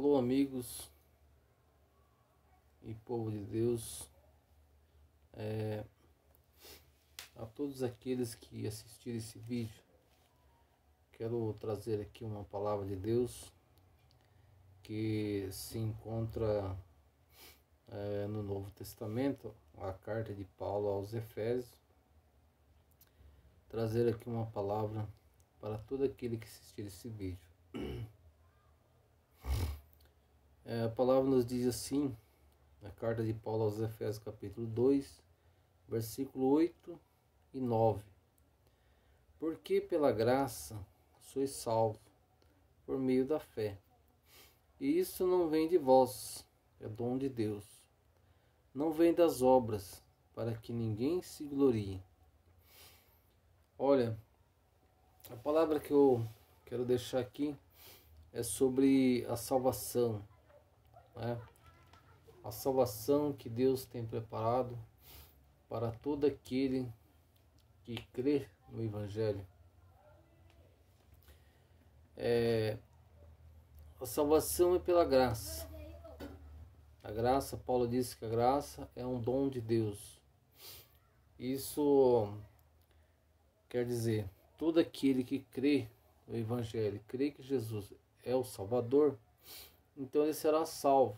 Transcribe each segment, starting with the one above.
Alô, amigos e povo de Deus, a todos aqueles que assistiram esse vídeo, quero trazer aqui uma palavra de Deus que se encontra no Novo Testamento, a carta de Paulo aos Efésios. Trazer aqui uma palavra para todo aquele que assistir esse vídeo. A palavra nos diz assim, na carta de Paulo aos Efésios, capítulo 2, versículo 8 e 9. Porque pela graça sois salvos por meio da fé. E isso não vem de vós, é dom de Deus. Não vem das obras, para que ninguém se glorie. Olha, a palavra que eu quero deixar aqui é sobre a salvação, né? A salvação que Deus tem preparado para todo aquele que crê no Evangelho. A salvação é pela graça. A graça, Paulo disse que a graça é um dom de Deus. Isso quer dizer, todo aquele que crê no Evangelho, crê que Jesus é o Salvador, então ele será salvo.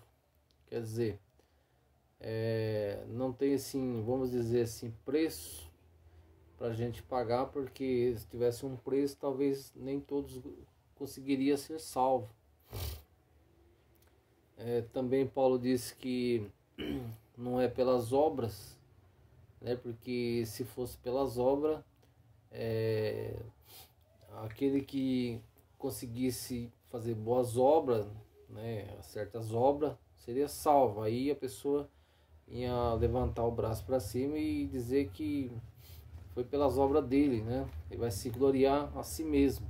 Quer dizer, não tem assim, vamos dizer assim, preço para a gente pagar, porque se tivesse um preço, talvez nem todos conseguiriam ser salvos. Também Paulo disse que não é pelas obras, né? Porque se fosse pelas obras, aquele que conseguisse fazer boas obras, né, certas obras, seria salvo. Aí a pessoa ia levantar o braço para cima e dizer que foi pelas obras dele, né? Ele vai se gloriar a si mesmo.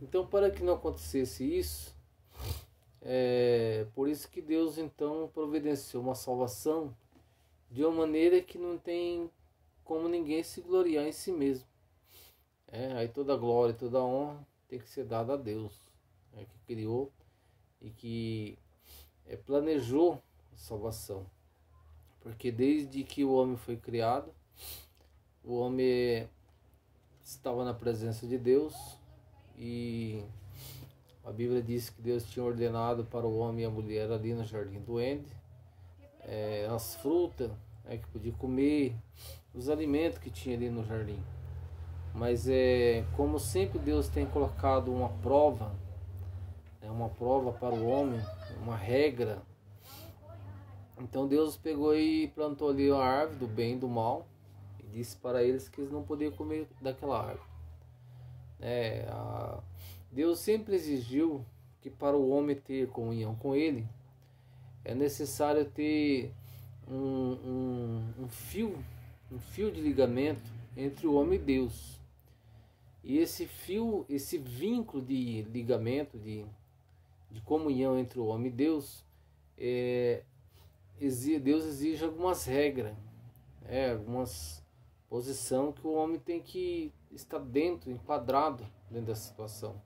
Então, para que não acontecesse isso, por isso que Deus então providenciou uma salvação de uma maneira que não tem como ninguém se gloriar em si mesmo. Aí toda a glória, toda a honra tem que ser dada a Deus, que criou e que planejou a salvação. Porque desde que o homem foi criado, o homem estava na presença de Deus, e a Bíblia diz que Deus tinha ordenado para o homem e a mulher ali no jardim do Éden, as frutas que podia comer, os alimentos que tinha ali no jardim. Mas como sempre Deus tem colocado uma prova para o homem, uma regra. Então Deus pegou e plantou ali a árvore do bem e do mal e disse para eles que eles não podiam comer daquela árvore. Deus sempre exigiu que para o homem ter comunhão com Ele é necessário ter um fio de ligamento entre o homem e Deus. E esse fio, esse vínculo de ligamento, de comunhão entre o homem e Deus, Deus exige algumas regras, algumas posição que o homem tem que estar dentro, enquadrado dentro da situação.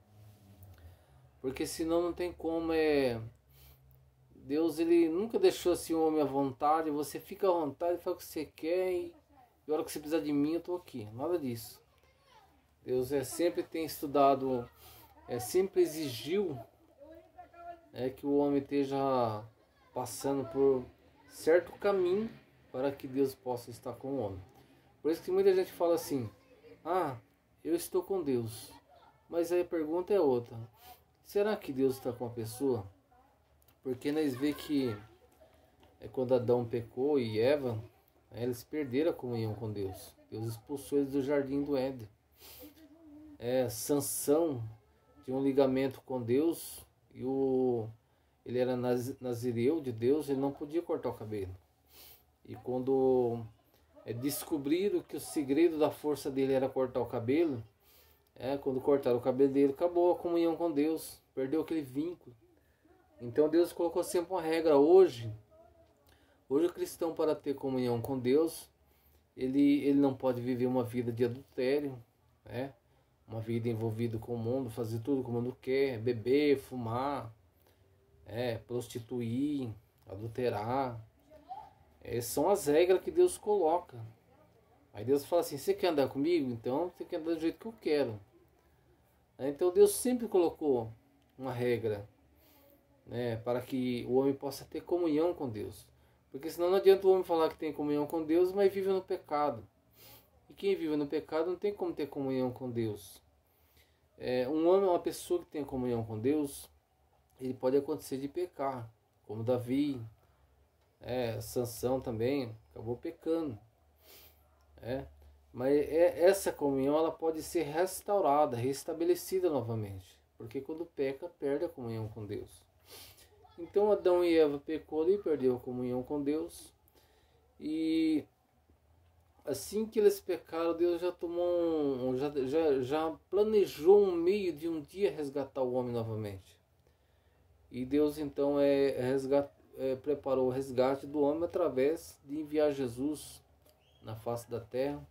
Porque senão não tem como. Deus, ele nunca deixou assim o homem à vontade, você fica à vontade, faz o que você quer e a hora que você precisar de mim eu estou aqui. Nada disso. Deus sempre tem estudado, sempre exigiu que o homem esteja passando por certo caminho para que Deus possa estar com o homem. Por isso que muita gente fala assim, eu estou com Deus. Mas aí a pergunta é outra. Será que Deus está com a pessoa? Porque nós vemos que quando Adão pecou e Eva, eles perderam a comunhão com Deus. Deus expulsou eles do jardim do Éden. Sansão tinha um ligamento com Deus e ele era nazireu de Deus, ele não podia cortar o cabelo. E quando descobriram que o segredo da força dele era cortar o cabelo, quando cortaram o cabelo dele, acabou a comunhão com Deus, perdeu aquele vínculo. Então Deus colocou sempre uma regra. Hoje o cristão, para ter comunhão com Deus, ele não pode viver uma vida de adultério, uma vida envolvida com o mundo, fazer tudo como o mundo quer, beber, fumar, prostituir, adulterar. São as regras que Deus coloca. Aí Deus fala assim, você quer andar comigo? Então você quer andar do jeito que eu quero. Então Deus sempre colocou uma regra, né, para que o homem possa ter comunhão com Deus. Porque senão não adianta o homem falar que tem comunhão com Deus, mas vive no pecado. E quem vive no pecado não tem como ter comunhão com Deus. Um homem, uma pessoa que tem comunhão com Deus, ele pode acontecer de pecar, como Davi, Sansão também, acabou pecando. Mas essa comunhão ela pode ser restaurada, restabelecida novamente. Porque quando peca, perde a comunhão com Deus. Então Adão e Eva pecou ali, perdeu a comunhão com Deus. E assim que eles pecaram, Deus já tomou já planejou um meio de um dia resgatar o homem novamente. E Deus então preparou o resgate do homem através de enviar Jesus na face da terra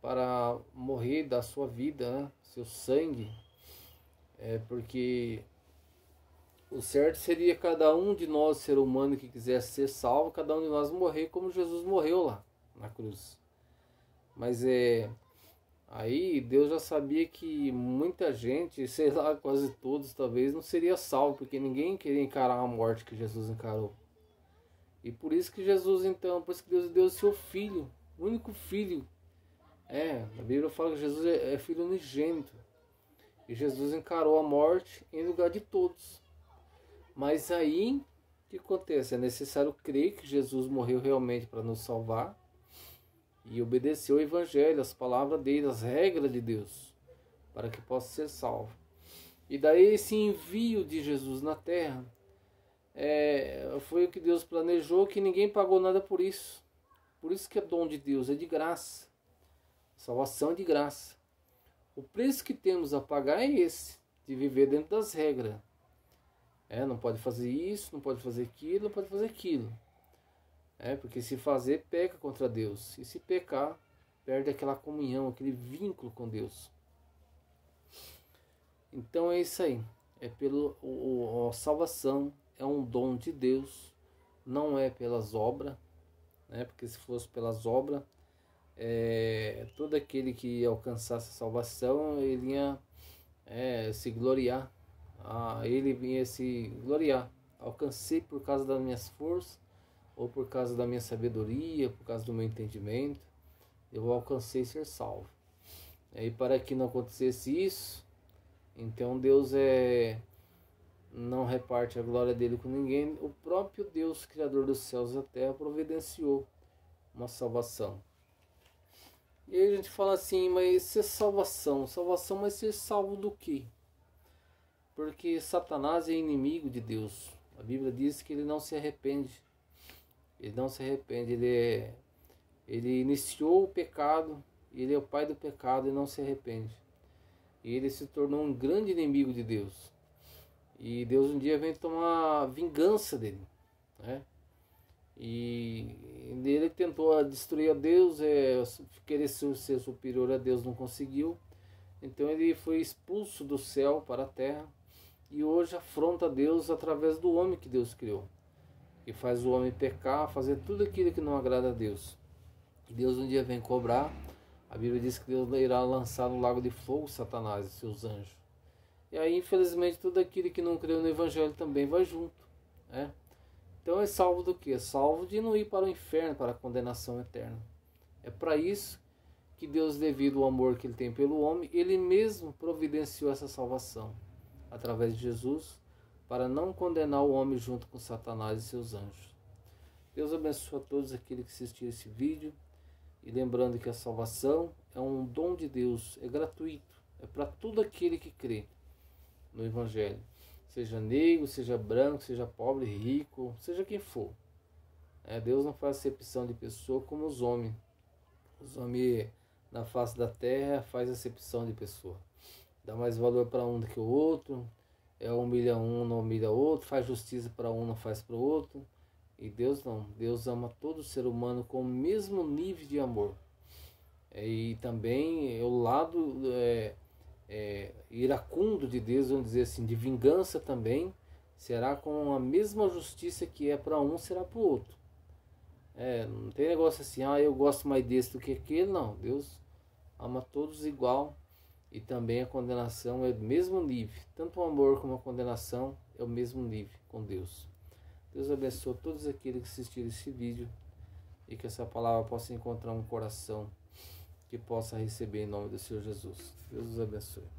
para morrer da sua vida, né? Seu sangue. Porque o certo seria cada um de nós, ser humano que quisesse ser salvo, cada um de nós morrer como Jesus morreu lá na cruz. Mas aí Deus já sabia que muita gente, sei lá, quase todos talvez, não seria salvo, porque ninguém queria encarar a morte que Jesus encarou. E por isso que Jesus então, por isso que Deus deu o seu filho, o único filho. A Bíblia fala que Jesus é filho unigênito. E Jesus encarou a morte em lugar de todos. Mas aí, o que acontece? É necessário crer que Jesus morreu realmente para nos salvar e obedecer o Evangelho, as palavras dele, as regras de Deus, para que possa ser salvo. E daí esse envio de Jesus na terra foi o que Deus planejou, que ninguém pagou nada por isso. Por isso que é dom de Deus, é de graça. Salvação é de graça. O preço que temos a pagar é esse, de viver dentro das regras. Não pode fazer isso, não pode fazer aquilo, não pode fazer aquilo. Porque se fazer, peca contra Deus. E se pecar, perde aquela comunhão, aquele vínculo com Deus. Então é isso aí. A salvação é um dom de Deus, não é pelas obras. Porque se fosse pelas obras, todo aquele que alcançasse a salvação, ele ia se gloriar. Ele vinha se gloriar. Alcancei por causa das minhas forças, ou por causa da minha sabedoria, por causa do meu entendimento, eu alcancei ser salvo. E para que não acontecesse isso, então Deus não reparte a glória dele com ninguém. O próprio Deus, Criador dos céus e da terra, providenciou uma salvação. E aí a gente fala assim, mas ser salvação, mas ser salvo do quê? Porque Satanás é inimigo de Deus. A Bíblia diz que ele não se arrepende. Ele não se arrepende. Ele iniciou o pecado, ele é o pai do pecado e não se arrepende. E ele se tornou um grande inimigo de Deus. E Deus um dia vem tomar vingança dele, E ele tentou destruir a Deus, querer ser superior a Deus, não conseguiu. Então ele foi expulso do céu para a terra e hoje afronta Deus através do homem que Deus criou, que faz o homem pecar, fazer tudo aquilo que não agrada a Deus. E Deus um dia vem cobrar. A Bíblia diz que Deus irá lançar no lago de fogo Satanás e seus anjos. E aí, infelizmente, tudo aquilo que não creu no Evangelho também vai junto. Então é salvo do quê? É salvo de não ir para o inferno, para a condenação eterna. É para isso que Deus, devido ao amor que Ele tem pelo homem, Ele mesmo providenciou essa salvação, através de Jesus, para não condenar o homem junto com Satanás e seus anjos. Deus abençoe a todos aqueles que assistiram esse vídeo. E lembrando que a salvação é um dom de Deus, é gratuito, é para todo aquele que crê no Evangelho. Seja negro, seja branco, seja pobre, rico, seja quem for. Deus não faz acepção de pessoa como os homens. Os homens na face da terra faz acepção de pessoa. Dá mais valor para um do que o outro, humilha um, não humilha outro, faz justiça para um, não faz para o outro. E Deus não. Deus ama todo ser humano com o mesmo nível de amor. E também o lado iracundo de Deus, vamos dizer assim, de vingança também, será com a mesma justiça que é para um, será para o outro. Não tem negócio assim, eu gosto mais desse do que aquele, não. Deus ama todos igual, e também a condenação é do mesmo nível. Tanto o amor como a condenação é o mesmo nível com Deus. Deus abençoe todos aqueles que assistiram esse vídeo, e que essa palavra possa encontrar um coração que possa receber em nome do Senhor Jesus. Deus os abençoe.